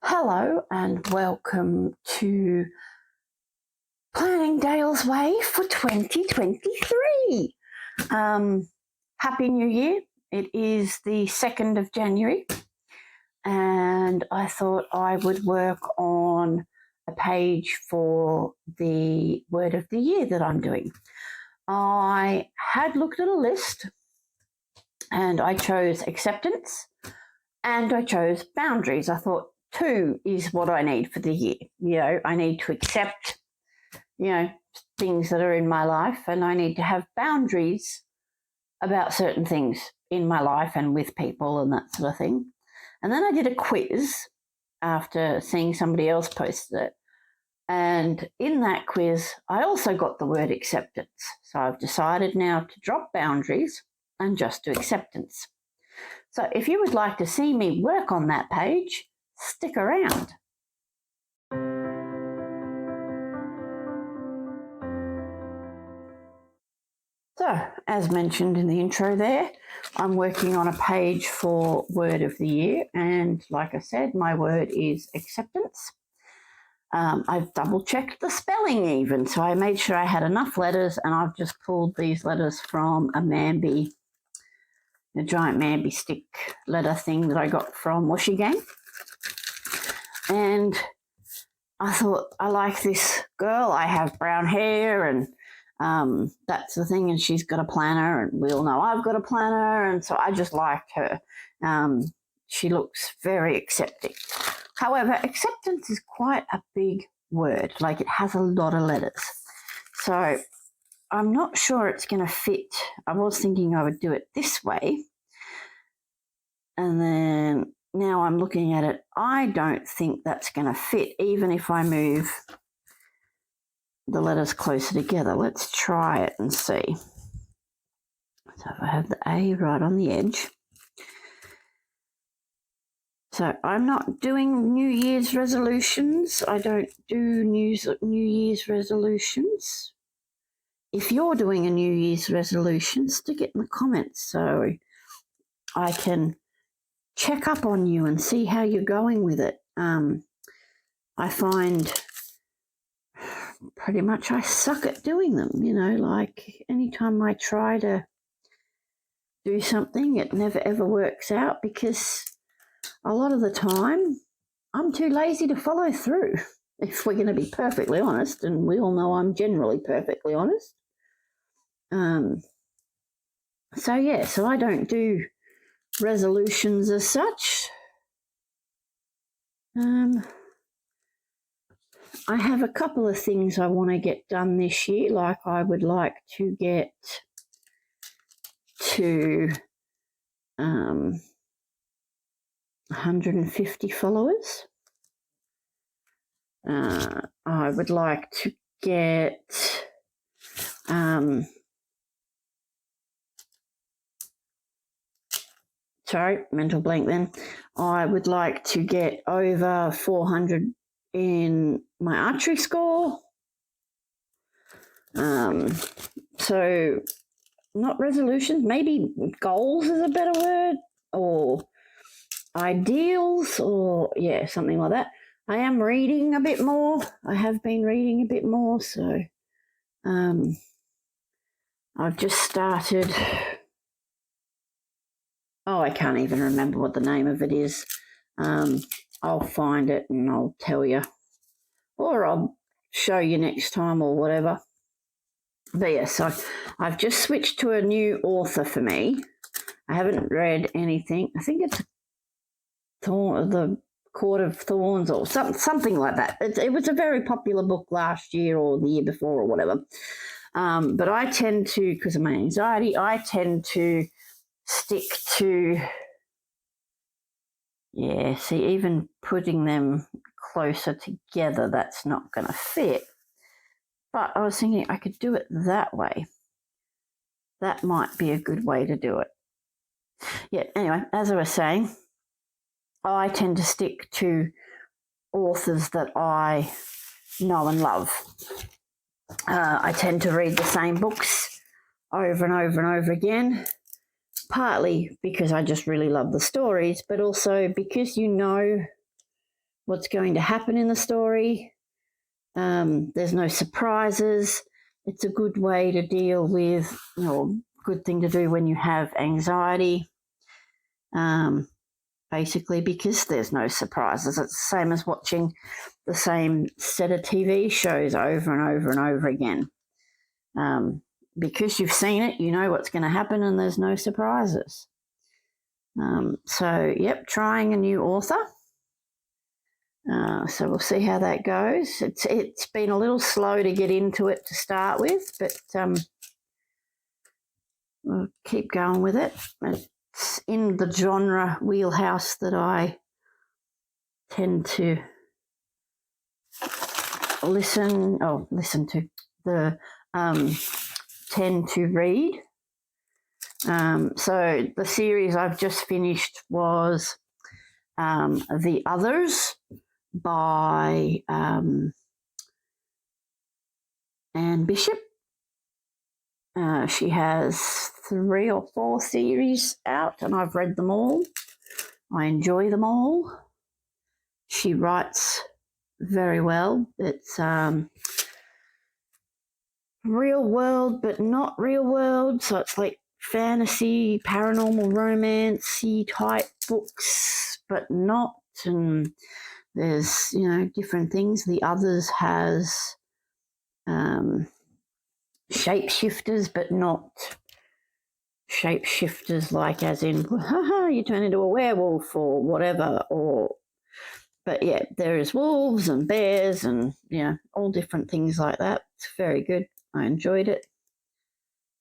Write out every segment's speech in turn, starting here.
Hello and welcome to Planning Dale's Way for 2023. Happy New Year. It is the 2nd of January and I thought I would work on a page for the word of the year that I'm doing. I had looked at a list and I chose acceptance and I chose boundaries. I thought 2 is what I need for the year. I need to accept, things that are in my life, and I need to have boundaries about certain things in my life and with people and that sort of thing. And then I did a quiz after seeing somebody else post it. And in that quiz, I also got the word acceptance. So I've decided now to drop boundaries and just do acceptance. So if you would like to see me work on that page, stick around. So, as mentioned in the intro there, I'm working on a page for word of the year, and like I said, my word is acceptance. I've double-checked the spelling even, so I made sure I had enough letters, and I've just pulled these letters from a giant Mambi stick letter thing that I got from Washi Gang. And I thought, I like this girl. I have brown hair and that's the thing. And she's got a planner, and we all know I've got a planner. And so I just liked her. She looks very accepting. However, acceptance is quite a big word. Like, it has a lot of letters. So I'm not sure it's going to fit. I was thinking I would do it this way. And then now I'm looking at it, I don't think that's going to fit, even if I move the letters closer together. Let's try it and see. So if I have the A right on the edge. So I'm not doing New Year's resolutions. I don't do New Year's resolutions. If you're doing a New Year's resolution, stick it in the comments so I can check up on you and see how you're going with it. I find pretty much I suck at doing them, like anytime I try to do something, it never ever works out because a lot of the time I'm too lazy to follow through, if we're going to be perfectly honest, and we all know I'm generally perfectly honest. So I don't do resolutions as such. I have a couple of things I want to get done this year. Like, I would like to get to 150 followers. I would like to get mental blank then. I would like to get over 400 in my archery score. So not resolutions, maybe goals is a better word, or ideals, or something like that. I am reading a bit more. I have been reading a bit more, so I've just started. I can't even remember what the name of it is. I'll find it and I'll tell you, or I'll show you next time or whatever. But so I've just switched to a new author for me. I haven't read anything. I think it's the Court of Thorns or something like that. It was a very popular book last year or the year before or whatever. But I tend to, because of my anxiety, I tend to stick to, even putting them closer together, that's not going to fit. But I was thinking I could do it that way. That might be a good way to do it. Anyway, as I was saying, I tend to stick to authors that I know and love. I tend to read the same books over and over and over again, partly because I just really love the stories, but also because what's going to happen in the story. There's no surprises. It's a good way to deal with, good thing to do when you have anxiety. Basically, because there's no surprises. It's the same as watching the same set of TV shows over and over and over again. Because you've seen it, you know what's going to happen and there's no surprises. Trying a new author. So we'll see how that goes. It's been a little slow to get into it to start with, but we'll keep going with it. It's in the genre wheelhouse that I tend to tend to read. So the series I've just finished was The Others by Anne Bishop. She has 3 or 4 series out, and I've read them all. I enjoy them all. She writes very well. It's real world, but not real world. So it's like fantasy, paranormal romance-y type books, but not. And there's, different things. The Others has shapeshifters, but not shapeshifters like as in, you turn into a werewolf or whatever, but yeah, there is wolves and bears and, all different things like that. It's very good. I enjoyed it.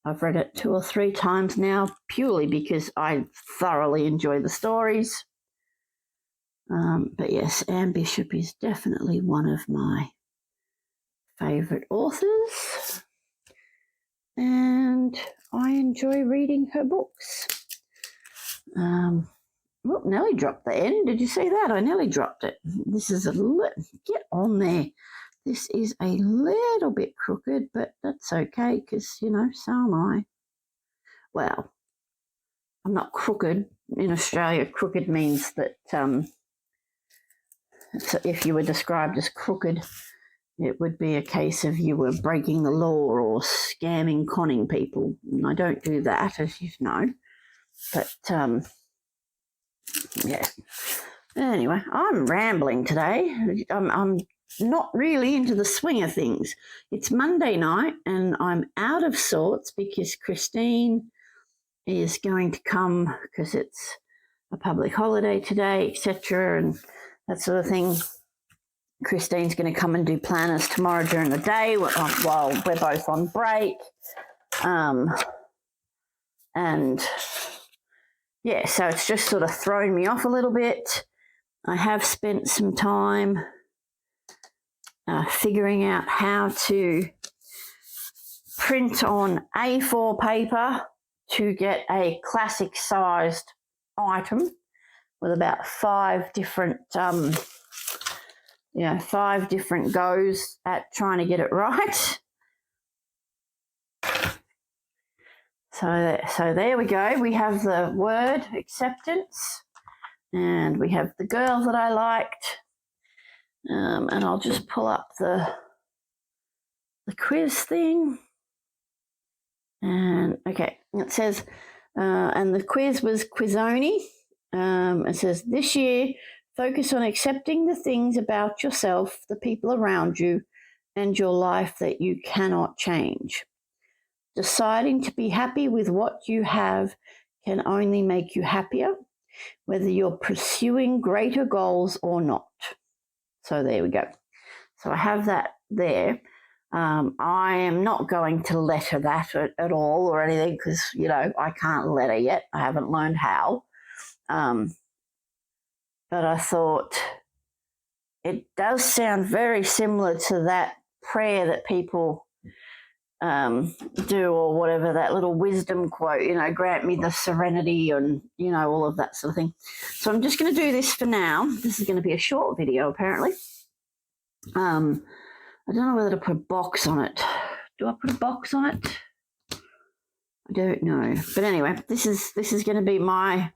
I've read it 2 or 3 times now, purely because I thoroughly enjoy the stories. But yes, Anne Bishop is definitely one of my favourite authors, and I enjoy reading her books. Nearly dropped the end. Did you see that? I nearly dropped it. This is get on there. This is a little bit crooked, but that's okay because, so am I. Well, I'm not crooked. In Australia, crooked means that so if you were described as crooked, it would be a case of you were breaking the law or scamming, conning people. And I don't do that, as you know. But, yeah. Anyway, I'm rambling today. I'm not really into the swing of things. It's Monday night and I'm out of sorts because Christine is going to come because it's a public holiday today, etc., and that sort of thing. Christine's going to come and do planners tomorrow during the day while we're both on break. And yeah, so it's just sort of thrown me off a little bit. I have spent some time figuring out how to print on A4 paper to get a classic sized item with about 5 different 5 different goes at trying to get it right. So there we go. We have the word acceptance and we have the girl that I liked. And I'll just pull up the quiz thing. And okay, it says, and the quiz was Quizoni. It says, this year, focus on accepting the things about yourself, the people around you, and your life that you cannot change. Deciding to be happy with what you have can only make you happier, whether you're pursuing greater goals or not. So there we go. So I have that there. I am not going to letter that at all or anything because, I can't letter yet. I haven't learned how. But I thought it does sound very similar to that prayer that people do or whatever, that little wisdom quote, grant me the serenity and, all of that sort of thing. So I'm just going to do this for now. This is going to be a short video, apparently. I don't know whether to put a box on it. Do I put a box on it? I don't know. But anyway, this is going to be my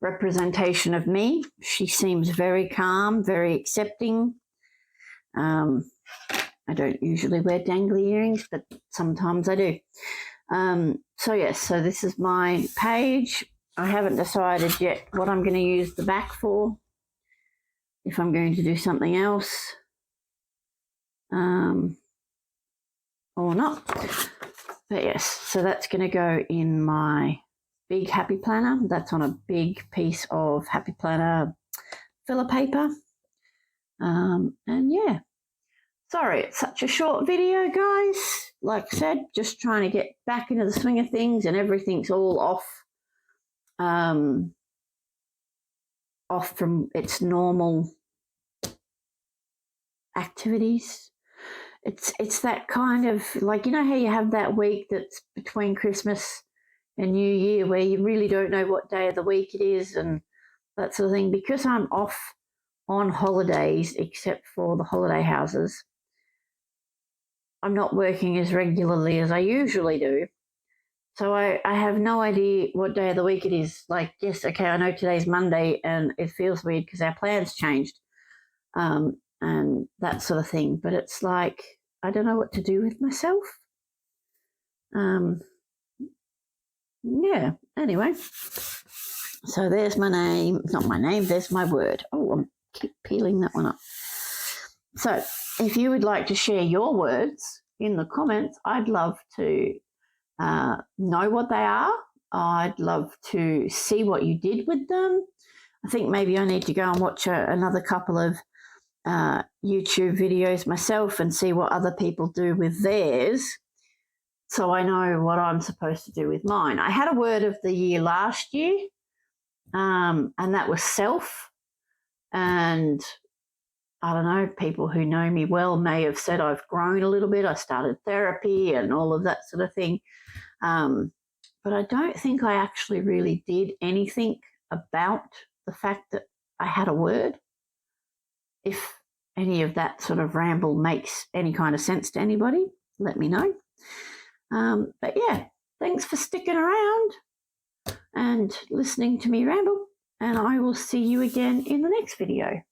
representation of me. She seems very calm, very accepting. I don't usually wear dangly earrings, but sometimes I do. So yes, so this is my page. I haven't decided yet what I'm going to use the back for, if I'm going to do something else or not. But yes, so that's going to go in my big Happy Planner. That's on a big piece of Happy Planner filler paper. And yeah, sorry it's such a short video, guys. Like I said, just trying to get back into the swing of things, and everything's all off from its normal activities. It's that kind of, like, you know how you have that week that's between Christmas and New Year where you really don't know what day of the week it is and that sort of thing. Because I'm off on holidays, except for the holiday houses, I'm not working as regularly as I usually do. So I have no idea what day of the week it is. Like, yes, okay, I know today's Monday, and it feels weird because our plans changed and that sort of thing. But it's like, I don't know what to do with myself. Yeah, anyway. So there's my name. Not my name, there's my word. Oh, I'm keep peeling that one up. So if you would like to share your words in the comments, I'd love to know what they are. I'd love to see what you did with them. I think maybe I need to go and watch another couple of YouTube videos myself and see what other people do with theirs, so I know what I'm supposed to do with mine. I had a word of the year last year, and that was self. And I don't know, people who know me well may have said I've grown a little bit. I started therapy and all of that sort of thing. But I don't think I actually really did anything about the fact that I had a word. If any of that sort of ramble makes any kind of sense to anybody, let me know. But yeah, thanks for sticking around and listening to me ramble, and I will see you again in the next video.